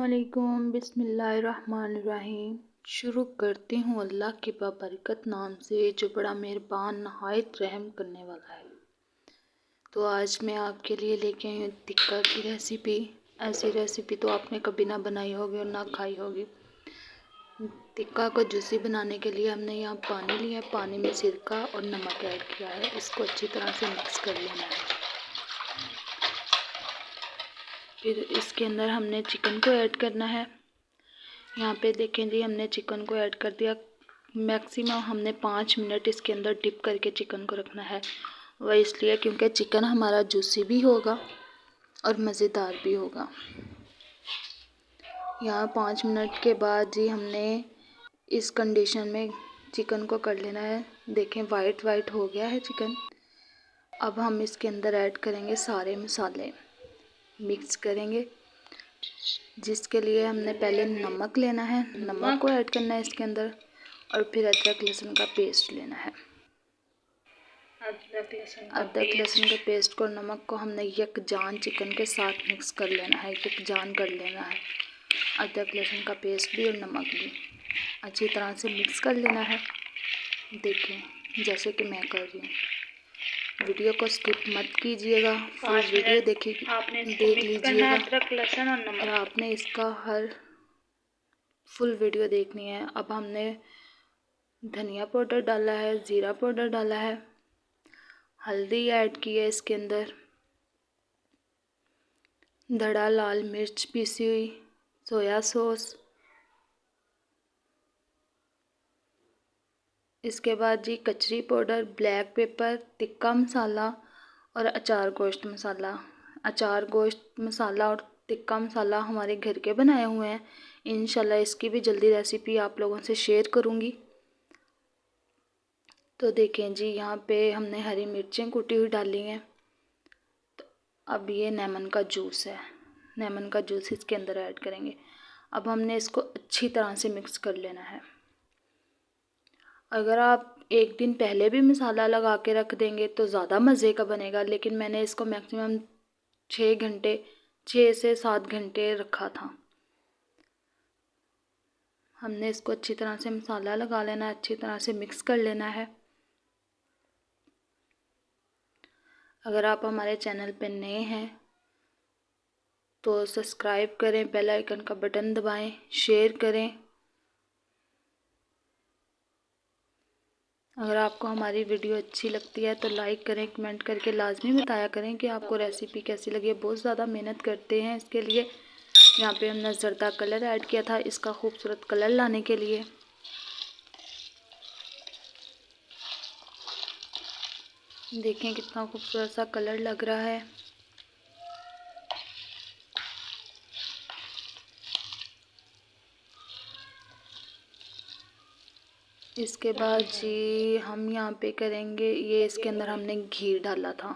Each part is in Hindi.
अस्सलामुअलैकुम बिस्मिल्लाहिर्रहमानिर्रहीम। शुरू करती हूँ अल्लाह के बाबरकत नाम से जो बड़ा मेहरबान नहायत रहम करने वाला है। तो आज मैं आपके लिए लेके आई हूँ टिक्का की रेसिपी। ऐसी रेसिपी तो आपने कभी ना बनाई होगी और ना खाई होगी। टिक्का को जूसी बनाने के लिए हमने यहाँ पानी लिया है, पानी में सिरका और नमक ऐड किया है। इसको अच्छी तरह से मिक्स कर लेना है। फिर इसके अंदर हमने चिकन को ऐड करना है। यहाँ पे देखें जी, हमने चिकन को ऐड कर दिया। मैक्सिमम हमने 5 मिनट इसके अंदर डिप करके चिकन को रखना है। वह इसलिए क्योंकि चिकन हमारा जूसी भी होगा और मज़ेदार भी होगा। यहाँ 5 मिनट के बाद जी हमने इस कंडीशन में चिकन को कर लेना है। देखें वाइट वाइट हो गया है चिकन। अब हम इसके अंदर ऐड करेंगे सारे मसाले, मिक्स करेंगे, जिसके लिए हमने पहले नमक लेना है। नमक को ऐड करना है इसके अंदर और फिर अदरक लहसुन का पेस्ट लेना है। अदरक लहसुन के पेस्ट को, नमक को हमने यकजान चिकन के साथ मिक्स कर लेना है, यकजान कर लेना है। अदरक लहसुन का पेस्ट भी और नमक भी अच्छी तरह से मिक्स कर लेना है। देखें जैसे कि मैं कर रही हूँ। वीडियो को स्किप मत कीजिएगा, फुल वीडियो देख लीजिएगा अदरक लहसुन और नमक। और आपने इसका हर फुल वीडियो देखनी है। अब हमने धनिया पाउडर डाला है, ज़ीरा पाउडर डाला है, हल्दी ऐड की है इसके अंदर, धड़ा लाल मिर्च पीसी हुई, सोया सॉस। इसके बाद जी कचरी powder, black pepper, tikka masala और अचार गोश्त मसाला। अचार गोश्त मसाला और टिक्का मसाला हमारे घर के बनाए हुए हैं। इंशाल्लाह इसकी भी जल्दी रेसिपी आप लोगों से शेयर करूँगी। तो देखें जी, यहाँ पे हमने हरी मिर्चें कुटी हुई डाली हैं। तो अब ये लेमन का जूस है, लेमन का जूस इसके अंदर ऐड करेंगे। अब हमने इसको अच्छी तरह से मिक्स कर लेना है। अगर आप एक दिन पहले भी मसाला लगा के रख देंगे तो ज़्यादा मज़े का बनेगा, लेकिन मैंने इसको मैक्सिमम 6 से 7 घंटे रखा था। हमने इसको अच्छी तरह से मसाला लगा लेना है, अच्छी तरह से मिक्स कर लेना है। अगर आप हमारे चैनल पर नए हैं तो सब्सक्राइब करें, बेल आइकन का बटन दबाएं, शेयर करें। अगर आपको हमारी वीडियो अच्छी लगती है तो लाइक करें, कमेंट करके लाजमी बताया करें कि आपको रेसिपी कैसी लगी। बहुत ज़्यादा मेहनत करते हैं इसके लिए। यहाँ पे हमने जर्दा कलर ऐड किया था इसका खूबसूरत कलर लाने के लिए। देखें कितना खूबसूरत सा कलर लग रहा है। इसके बाद जी हम यहाँ पे करेंगे ये, इसके अंदर हमने घी डाला था।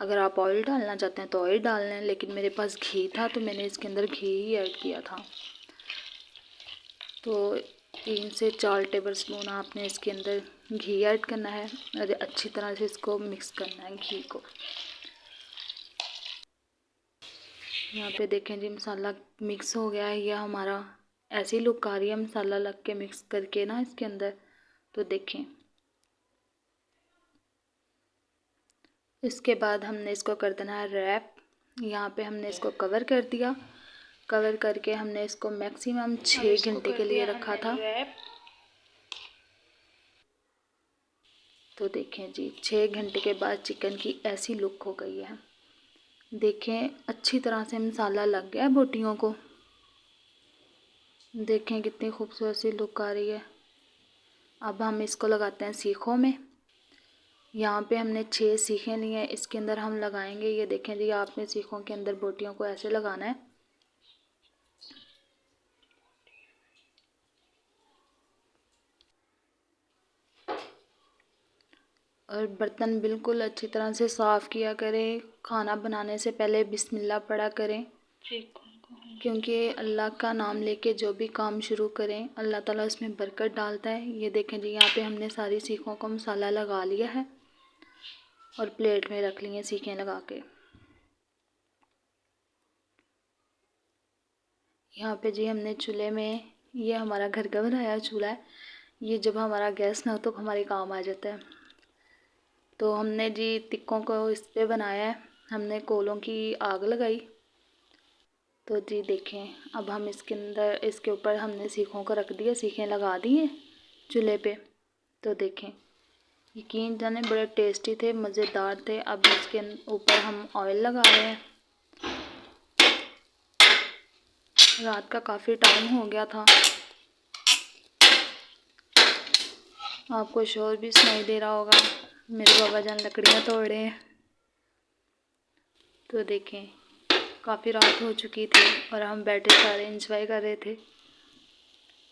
अगर आप ऑयल डालना चाहते हैं तो ऑयल डाल लें, लेकिन मेरे पास घी था तो मैंने इसके अंदर घी ही ऐड किया था। तो 3 से 4 टेबल स्पून आपने इसके अंदर घी ऐड करना है और अच्छी तरह से इसको मिक्स करना है घी को। यहाँ पे देखें जी, मसाला मिक्स हो गया है। यह हमारा ऐसी लुक आ रही है मसाला लग के मिक्स करके ना इसके अंदर। तो देखें, इसके बाद हमने इसको कर देना है रैप। यहाँ पे हमने इसको कवर कर दिया। कवर करके हमने इसको मैक्सिमम 6 घंटे के लिए रखा था। तो देखें जी, 6 घंटे के बाद चिकन की ऐसी लुक हो गई है। देखें अच्छी तरह से मसाला लग गया है बोटियों को। देखें कितनी खूबसूरत सी लुक आ रही है। अब हम इसको लगाते हैं सीखों में। यहाँ पे हमने 6 सीखें ली हैं, इसके अंदर हम लगाएंगे। ये देखें जी, आपने सीखों के अंदर बोटियों को ऐसे लगाना है। और बर्तन बिल्कुल अच्छी तरह से साफ़ किया करें। खाना बनाने से पहले बिस्मिल्लाह पढ़ा करें, क्योंकि अल्लाह का नाम लेके जो भी काम शुरू करें अल्लाह ताला उसमें बरकत डालता है। ये देखें जी, यहाँ पे हमने सारी सीखों को मसाला लगा लिया है और प्लेट में रख लिए सीखें लगा के। यहाँ पे जी हमने चूल्हे में, ये हमारा घर का बनाया चूल्हा है, ये जब हमारा गैस ना हो तो हमारे काम आ जाता है। तो हमने जी टिक्कों को इस पे बनाया है, हमने कोलों की आग लगाई। तो जी देखें, अब हम इसके अंदर, इसके ऊपर हमने सीखों को रख दिया, सीखें लगा दी हैं चूल्हे पे। तो देखें, यकीन जाने बड़े टेस्टी थे, मज़ेदार थे। अब इसके ऊपर हम ऑयल लगा रहे हैं। रात का काफ़ी टाइम हो गया था, आपको शोर भी सुनाई दे रहा होगा, मेरे बाबा जान लकड़ियाँ तोड़ रहे हैं। तो देखें, काफ़ी रात हो चुकी थी और हम बैठे सारे एंजॉय कर रहे थे।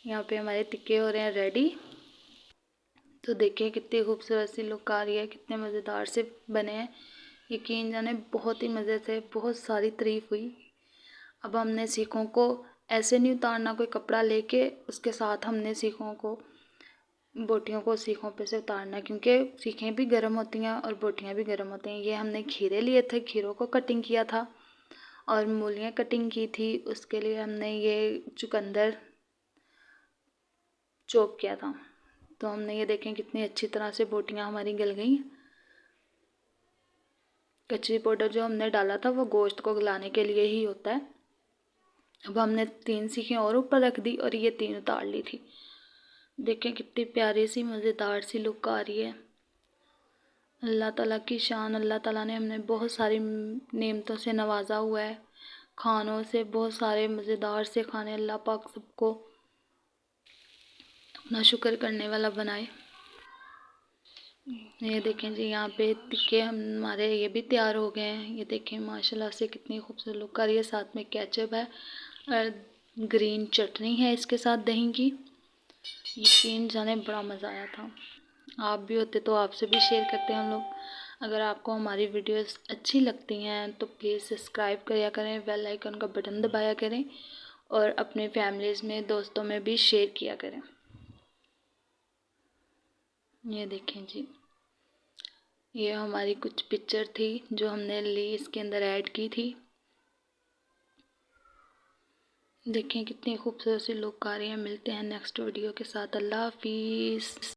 यहाँ पे हमारे टिक्के हो रहे हैं रेडी। तो देखिए कितनी खूबसूरत सी लुक आ रही है, कितने मज़ेदार से बने हैं। यकीन जाने बहुत ही मज़े से, बहुत सारी तारीफ़ हुई। अब हमने सीखों को ऐसे नहीं उतारना, कोई कपड़ा लेके उसके साथ हमने सीखों को, बोटियों को सीखों पे से उतारना, क्योंकि सीखें भी गर्म होती हैं और बोटियाँ भी गर्म होती हैं। ये हमने खीरे लिए थे, खीरों को कटिंग किया था और मूलियाँ कटिंग की थी, उसके लिए हमने ये चुकंदर चॉप किया था। तो हमने ये देखें कितनी अच्छी तरह से बोटियाँ हमारी गल गई। कचरी पाउडर जो हमने डाला था वो गोश्त को गलाने के लिए ही होता है। अब हमने 3 सीखें और ऊपर रख दी और ये 3 उतार ली थी। देखें कितनी प्यारी सी मज़ेदार सी लुक आ रही है। अल्लाह ताला की शान, अल्लाह ताला ने हमें बहुत सारी नेमतों से नवाजा हुआ है, खानों से, बहुत सारे मज़ेदार से खाने। अल्लाह पाक सबको अपना शुक्र करने वाला बनाए। ये देखें जी, यहाँ पे टिक्के हमारे ये भी तैयार हो गए हैं। ये देखें माशाल्लाह से कितनी खूबसूरत लुक आ रही है। साथ में केचप है और ग्रीन चटनी है इसके साथ दही की। यकीन जाने बड़ा मज़ा आया था। आप भी होते तो आपसे भी शेयर करते हैं हम लोग। अगर आपको हमारी वीडियोस अच्छी लगती हैं तो प्लीज़ सब्सक्राइब किया करें, बेल आइकन का बटन दबाया करें और अपने फैमिलीज़ में, दोस्तों में भी शेयर किया करें। ये देखें जी, ये हमारी कुछ पिक्चर थी जो हमने ली, इसके अंदर ऐड की थी। देखें कितनी खूबसूरत सी लुक आ रही है। मिलते हैं नेक्स्ट वीडियो के साथ। अल्लाह हाफिज़।